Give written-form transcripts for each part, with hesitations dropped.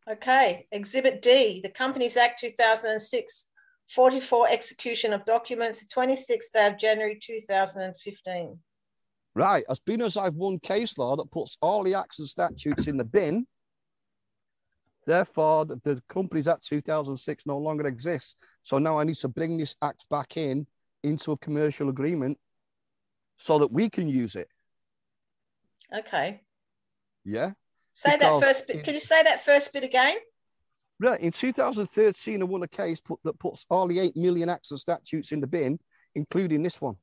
Okay. Exhibit D, the Companies Act 2006, 44 execution of documents, 26th day of January 2015. Right. As soon as I've won case law that puts all the acts and statutes in the bin, therefore the Companies Act 2006 no longer exists. So now I need to bring this act back into a commercial agreement so that we can use it. Okay. Yeah. Say that first bit. Can you say that first bit again? Right. In 2013, I won a case that puts all the 8 million acts and statutes in the bin, including this one.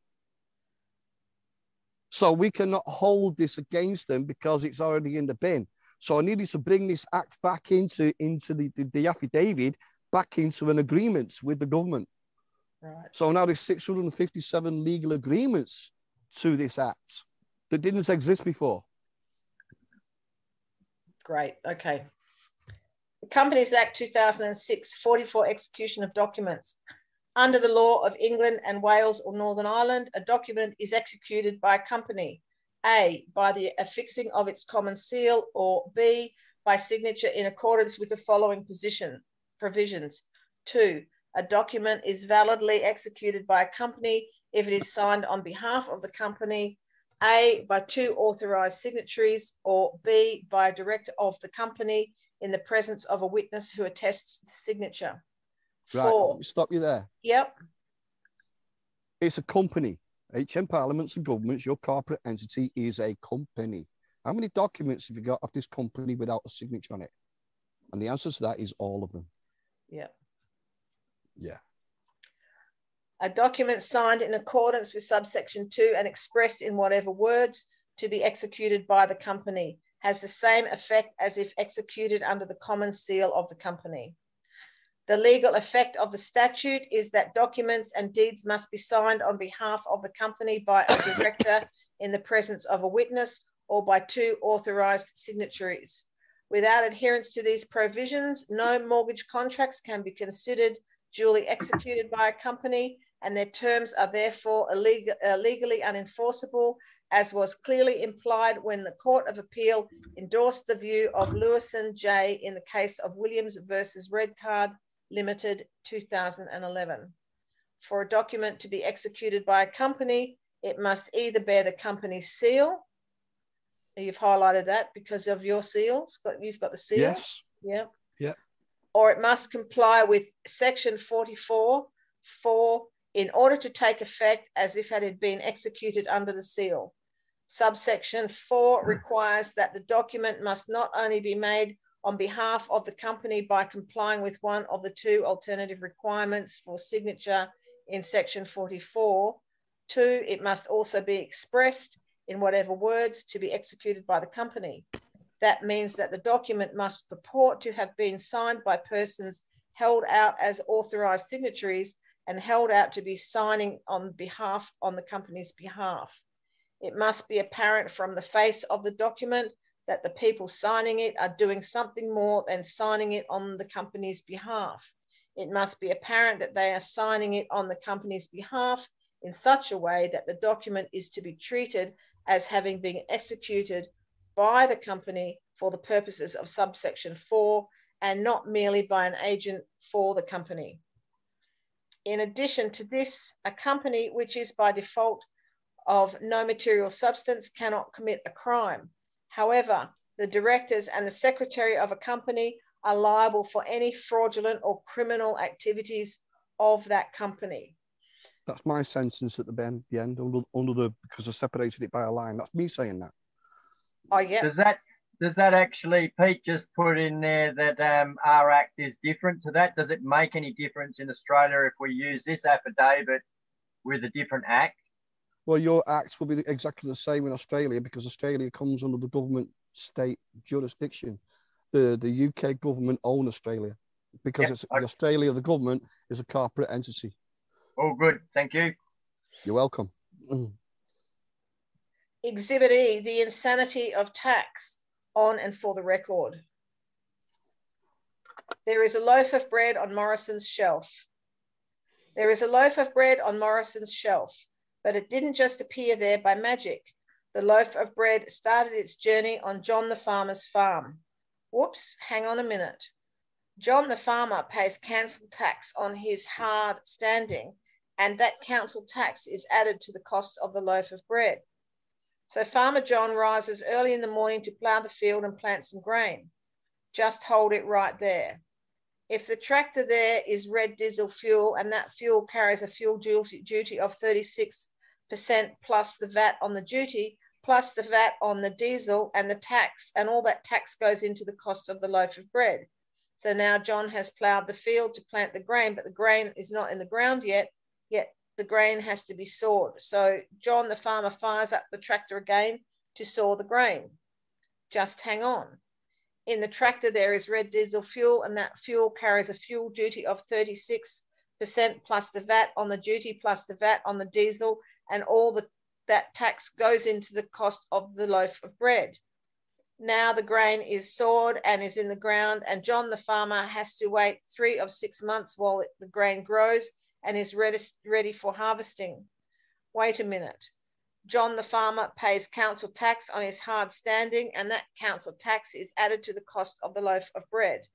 So we cannot hold this against them because it's already in the bin. So I needed to bring this act back into the affidavit, back into an agreement with the government. Right. So now there's 657 legal agreements to this act that didn't exist before. Great. Okay. The Companies Act 2006, 44 execution of documents. Under the law of England and Wales or Northern Ireland, a document is executed by a company, A, by the affixing of its common seal, or B, by signature in accordance with the following provisions. 2, a document is validly executed by a company if it is signed on behalf of the company, A, by 2 authorised signatories, or B, by a director of the company in the presence of a witness who attests the signature. Right, 4. let me stop you there. Yep. It's a company. HM Parliaments and Governments, your corporate entity is a company. How many documents have you got of this company without a signature on it? And the answer to that is all of them. Yeah. Yeah. A document signed in accordance with subsection 2 and expressed in whatever words to be executed by the company has the same effect as if executed under the common seal of the company. The legal effect of the statute is that documents and deeds must be signed on behalf of the company by a director in the presence of a witness or by 2 authorised signatories. Without adherence to these provisions, no mortgage contracts can be considered duly executed by a company, and their terms are therefore legally unenforceable, as was clearly implied when the Court of Appeal endorsed the view of Lewison J. in the case of Williams versus Redcard Limited, 2011. For a document to be executed by a company, it must either bear the company's seal. You've highlighted that because of your seals. You've got the seal. Yes. Yeah. Yeah. Or it must comply with section 44(4) in order to take effect as if it had been executed under the seal. Subsection 4 requires that the document must not only be made on behalf of the company by complying with one of the 2 alternative requirements for signature in section 44. 2, it must also be expressed in whatever words to be executed by the company. That means that the document must purport to have been signed by persons held out as authorised signatories and held out to be signing on the company's behalf. It must be apparent from the face of the document that the people signing it are doing something more than signing it on the company's behalf. It must be apparent that they are signing it on the company's behalf in such a way that the document is to be treated as having been executed by the company for the purposes of subsection 4 and not merely by an agent for the company. In addition to this, a company which is by default of no material substance cannot commit a crime. However, the directors and the secretary of a company are liable for any fraudulent or criminal activities of that company. That's my sentence at the end, because I separated it by a line. That's me saying that. Oh, yeah. Does that actually, Pete just put in there that our act is different to that? Does it make any difference in Australia if we use this affidavit with a different act? Well, your acts will be exactly the same in Australia because Australia comes under the government state jurisdiction. The UK government own Australia because the Australia, the government is a corporate entity. All good. Thank you. You're welcome. Exhibit E, the insanity of tax, on and for the record. There is a loaf of bread on Morrison's shelf. There is a loaf of bread on Morrison's shelf, but it didn't just appear there by magic. The loaf of bread started its journey on John the farmer's farm. Whoops, hang on a minute. John the farmer pays council tax on his hard standing, and that council tax is added to the cost of the loaf of bread. So Farmer John rises early in the morning to plough the field and plant some grain. Just hold it right there. If the tractor there is red diesel fuel and that fuel carries a fuel duty of 36% plus the VAT on the duty, plus the VAT on the diesel and the tax, and all that tax goes into the cost of the loaf of bread. So now John has ploughed the field to plant the grain, but the grain is not in the ground yet the grain has to be sawed. So John the farmer fires up the tractor again to saw the grain. Just hang on. In the tractor there is red diesel fuel, and that fuel carries a fuel duty of 36% plus the VAT on the duty plus the VAT on the diesel, and all that tax goes into the cost of the loaf of bread. Now the grain is sawed and is in the ground, and John the farmer has to wait 3 of 6 months while the grain grows and is ready for harvesting. Wait a minute. John the farmer pays council tax on his hard standing, and that council tax is added to the cost of the loaf of bread.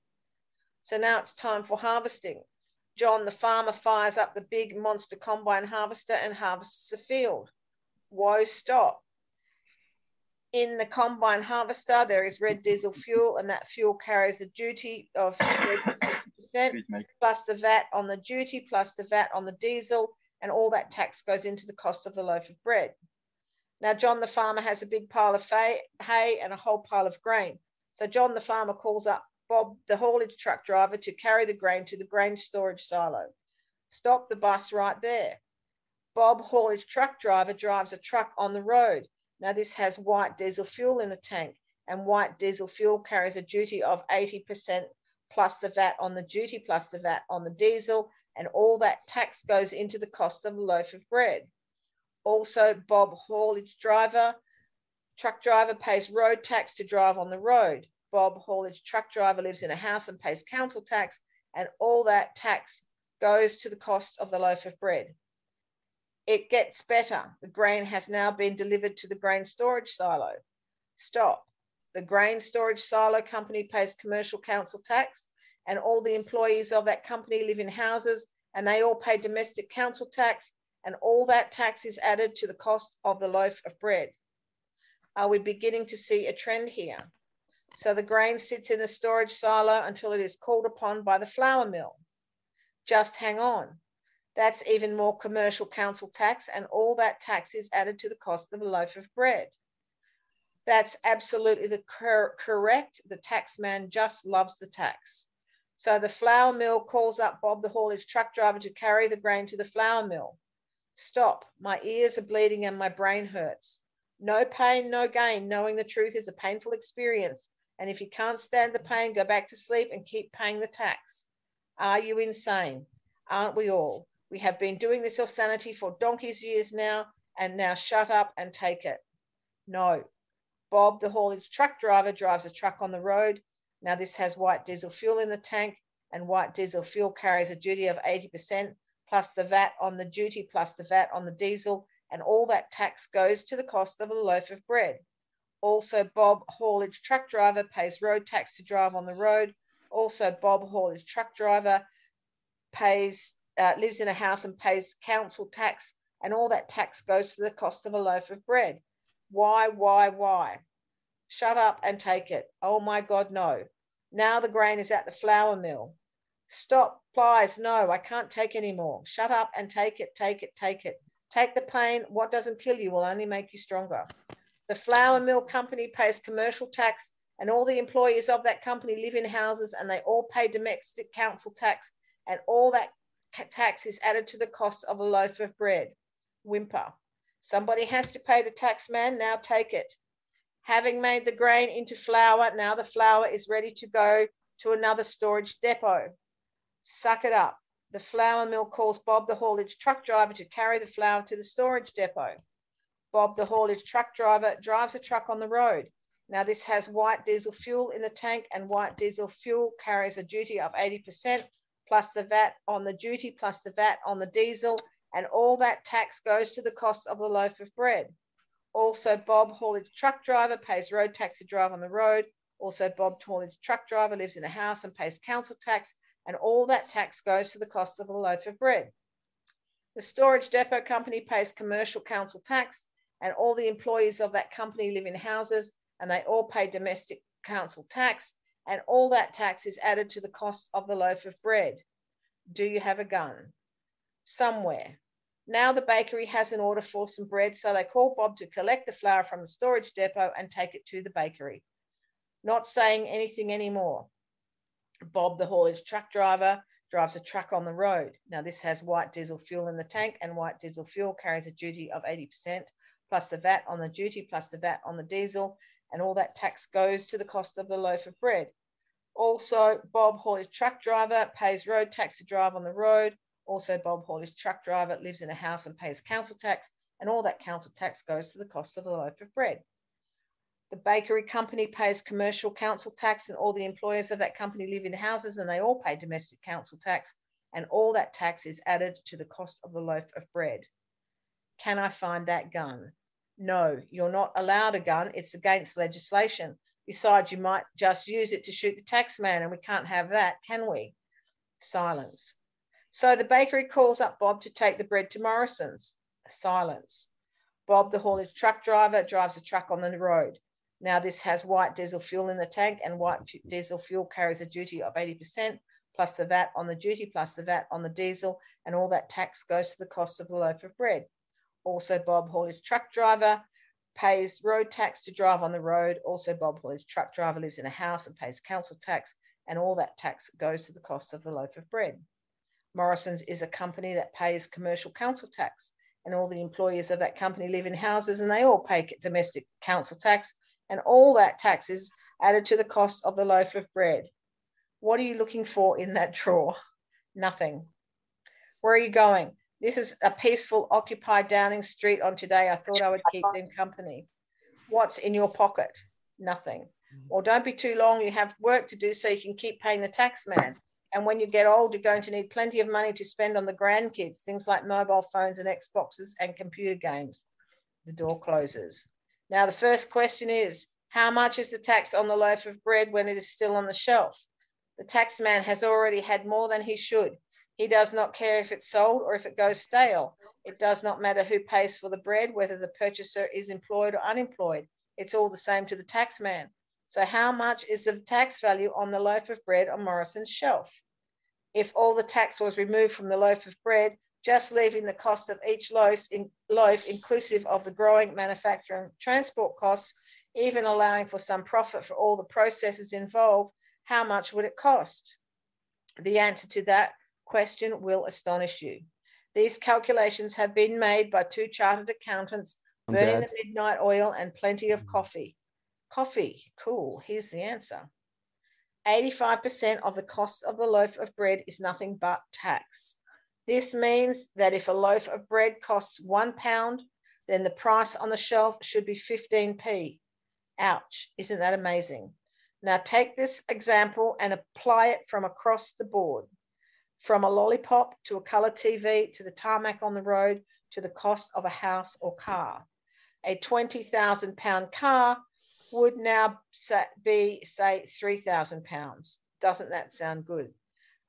So now it's time for harvesting. John the farmer fires up the big monster combine harvester and harvests the field. Whoa, stop. In the combine harvester, there is red diesel fuel, and that fuel carries a duty of 36% plus the VAT on the duty plus the VAT on the diesel, and all that tax goes into the cost of the loaf of bread. Now, John the farmer has a big pile of hay and a whole pile of grain. So John the farmer calls up Bob, the haulage truck driver, to carry the grain to the grain storage silo. Stop the bus right there. Bob, haulage truck driver, drives a truck on the road. Now, this has white diesel fuel in the tank, and white diesel fuel carries a duty of 80% plus the VAT on the duty plus the VAT on the diesel, and all that tax goes into the cost of a loaf of bread. Also, Bob, haulage driver, truck driver, pays road tax to drive on the road. Bob, haulage truck driver, lives in a house and pays council tax, and all that tax goes to the cost of the loaf of bread. It gets better. The grain has now been delivered to the grain storage silo. Stop. The grain storage silo company pays commercial council tax, and all the employees of that company live in houses, and they all pay domestic council tax, and all that tax is added to the cost of the loaf of bread. Are we beginning to see a trend here? So the grain sits in the storage silo until it is called upon by the flour mill. Just hang on. That's even more commercial council tax, and all that tax is added to the cost of a loaf of bread. That's absolutely correct. The tax man just loves the tax. So the flour mill calls up Bob, the haulage truck driver, to carry the grain to the flour mill. Stop. My ears are bleeding and my brain hurts. No pain, no gain. Knowing the truth is a painful experience. And if you can't stand the pain, go back to sleep and keep paying the tax. Are you insane? Aren't we all? We have been doing this off sanity for donkey's years now, and now shut up and take it. No. Bob, the haulage truck driver, drives a truck on the road. Now this has white diesel fuel in the tank, and white diesel fuel carries a duty of 80% plus the VAT on the duty plus the VAT on the diesel, and all that tax goes to the cost of a loaf of bread. Also, Bob, haulage truck driver, pays road tax to drive on the road. Also, Bob, haulage truck driver, lives in a house and pays council tax, and all that tax goes to the cost of a loaf of bread. Why? Shut up and take it. Oh my God, no. Now the grain is at the flour mill. Stop, please, no, I can't take any more. Shut up and take it. Take the pain. What doesn't kill you will only make you stronger. The flour mill company pays commercial tax, and all the employees of that company live in houses, and they all pay domestic council tax, and all that tax is added to the cost of a loaf of bread. Whimper. Somebody has to pay the tax man. Now take it. Having made the grain into flour, now the flour is ready to go to another storage depot. Suck it up. The flour mill calls Bob, the haulage truck driver, to carry the flour to the storage depot. Bob, the haulage truck driver, drives a truck on the road. Now this has white diesel fuel in the tank, and white diesel fuel carries a duty of 80% plus the VAT on the duty plus the VAT on the diesel, and all that tax goes to the cost of the loaf of bread. Also, Bob, haulage truck driver, pays road tax to drive on the road. Also, Bob, haulage truck driver, lives in a house and pays council tax, and all that tax goes to the cost of a loaf of bread. The storage depot company pays commercial council tax, and all the employees of that company live in houses and they all pay domestic council tax, and all that tax is added to the cost of the loaf of bread. Do you have a gun? Somewhere. Now the bakery has an order for some bread, so they call Bob to collect the flour from the storage depot and take it to the bakery. Not saying anything anymore. Bob, the haulage truck driver, drives a truck on the road. Now this has white diesel fuel in the tank, and white diesel fuel carries a duty of 80% plus the VAT on the duty plus the VAT on the diesel, and all that tax goes to the cost of the loaf of bread. Also, Bob, haulage truck driver, pays road tax to drive on the road. Also, Bob, haulage truck driver, lives in a house and pays council tax, and all that council tax goes to the cost of the loaf of bread. The bakery company pays commercial council tax, and all the employees of that company live in houses and they all pay domestic council tax, and all that tax is added to the cost of the loaf of bread. Can I find that gun? No, you're not allowed a gun. It's against legislation. Besides, you might just use it to shoot the tax man, and we can't have that, can we? Silence. So the bakery calls up Bob to take the bread to Morrison's. Silence. Bob, the haulage truck driver, drives a truck on the road. Now this has white diesel fuel in the tank, and white diesel fuel carries a duty of 80% plus the VAT on the duty plus the VAT on the diesel, and all that tax goes to the cost of the loaf of bread. Also, Bob, haulage truck driver, pays road tax to drive on the road. Also, Bob, haulage truck driver, lives in a house and pays council tax, and all that tax goes to the cost of the loaf of bread. Morrison's is a company that pays commercial council tax, and all the employees of that company live in houses and they all pay domestic council tax, and all that tax is added to the cost of the loaf of bread. What are you looking for in that drawer? Nothing. Where are you going? This is a peaceful, occupied Downing Street on today. I thought I would keep them company. What's in your pocket? Nothing. Well, don't be too long. You have work to do so you can keep paying the tax man. And when you get old, you're going to need plenty of money to spend on the grandkids, things like mobile phones and Xboxes and computer games. The door closes. Now, the first question is, how much is the tax on the loaf of bread when it is still on the shelf? The tax man has already had more than he should. He does not care if it's sold or if it goes stale. It does not matter who pays for the bread, whether the purchaser is employed or unemployed. It's all the same to the tax man. So how much is the tax value on the loaf of bread on Morrison's shelf? If all the tax was removed from the loaf of bread, just leaving the cost of each loaf inclusive of the growing, manufacturing, transport costs, even allowing for some profit for all the processes involved, how much would it cost? The answer to that question will astonish you. These calculations have been made by two chartered accountants, burning the midnight oil and plenty of coffee. Coffee, cool, here's the answer. 85% of the cost of the loaf of bread is nothing but tax. This means that if a loaf of bread costs £1, then the price on the shelf should be 15p. Ouch, isn't that amazing? Now take this example and apply it from across the board, from a lollipop to a colour TV to the tarmac on the road to the cost of a house or car. A £20,000 car would now be, say, £3,000. Doesn't that sound good?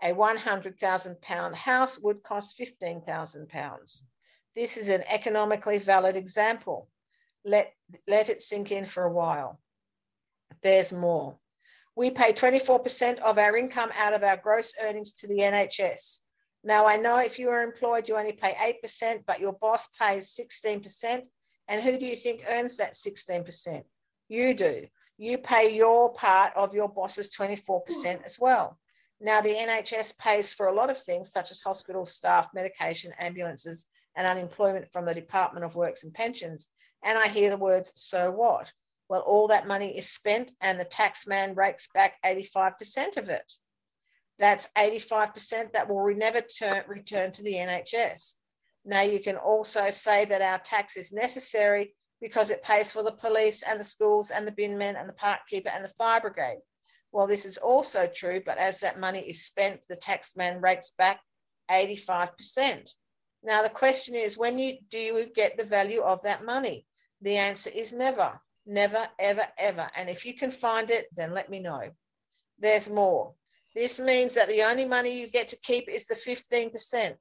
A £100,000 house would cost £15,000. This is an economically valid example. Let it sink in for a while. There's more. We pay 24% of our income out of our gross earnings to the NHS. Now, I know if you are employed, you only pay 8%, but your boss pays 16%. And who do you think earns that 16%? You do. You pay your part of your boss's 24% as well. Now, the NHS pays for a lot of things, such as hospital staff, medication, ambulances, and unemployment from the Department of Works and Pensions. And I hear the words, so what? Well, all that money is spent and the tax man rakes back 85% of it. That's 85% that will never return to the NHS. Now, you can also say that our tax is necessary because it pays for the police and the schools and the bin men and the park keeper and the fire brigade. Well, this is also true, but as that money is spent, the tax man rakes back 85%. Now, the question is, do you get the value of that money? The answer is never. Never, ever, ever. And if you can find it, then let me know. There's more. This means that the only money you get to keep is the 15%.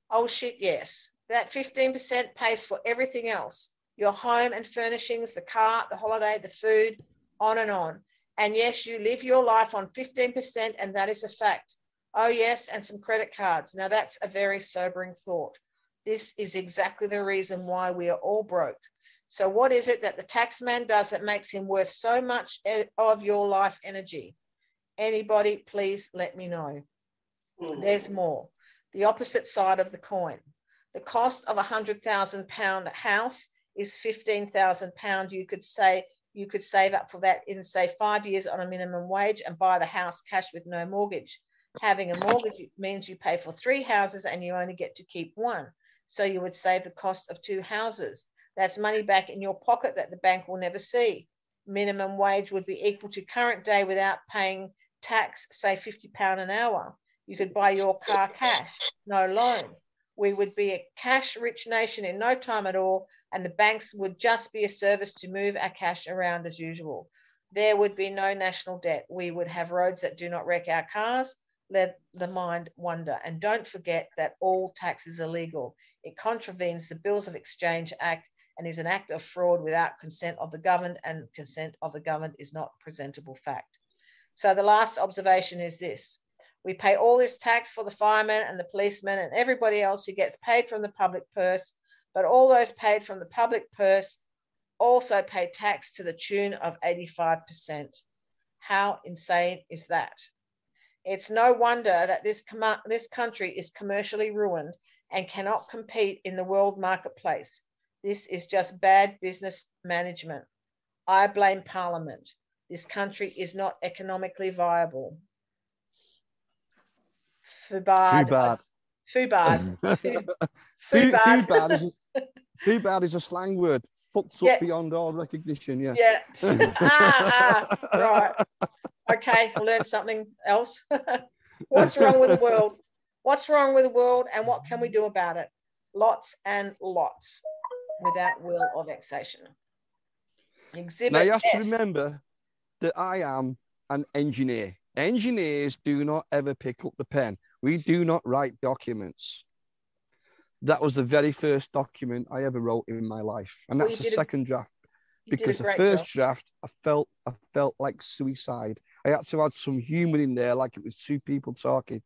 Oh shit, yes. That 15% pays for everything else. Your home and furnishings, the car, the holiday, the food, on and on. And yes, you live your life on 15%, and that is a fact. Oh yes, and some credit cards. Now that's a very sobering thought. This is exactly the reason why we are all broke. So what is it that the tax man does that makes him worth so much of your life energy? Anybody, please let me know. There's more. The opposite side of the coin. The cost of £100,000 house is £15,000. You could save up for that in, say, 5 years on a minimum wage and buy the house cash with no mortgage. Having a mortgage means you pay for 3 houses and you only get to keep one. So you would save the cost of 2 houses. That's money back in your pocket that the bank will never see. Minimum wage would be equal to current day without paying tax, say £50 an hour. You could buy your car cash, no loan. We would be a cash-rich nation in no time at all, and the banks would just be a service to move our cash around as usual. There would be no national debt. We would have roads that do not wreck our cars. Let the mind wander. And don't forget that all tax is illegal. It contravenes the Bills of Exchange Act and is an act of fraud without consent of the governed, and consent of the governed is not a presentable fact. So the last observation is this. We pay all this tax for the firemen and the policemen and everybody else who gets paid from the public purse, but all those paid from the public purse also pay tax to the tune of 85%. How insane is that? It's no wonder that this country is commercially ruined and cannot compete in the world marketplace. This is just bad business management. I blame Parliament. This country is not economically viable. Fubad. Fubad is a slang word. Fucks up beyond all recognition. Yeah. Yeah. Right. Okay, I learned something else. What's wrong with the world? What's wrong with the world, and what can we do about it? Lots and lots, without will or vexation. Exhibit now you have F. to remember that I am an engineer. Engineers do not ever pick up the pen. We do not write documents. That was the very first document I ever wrote in my life, and that's the second draft. Because the first draft, I felt like suicide. I had to add some humour in there, like it was 2 people talking.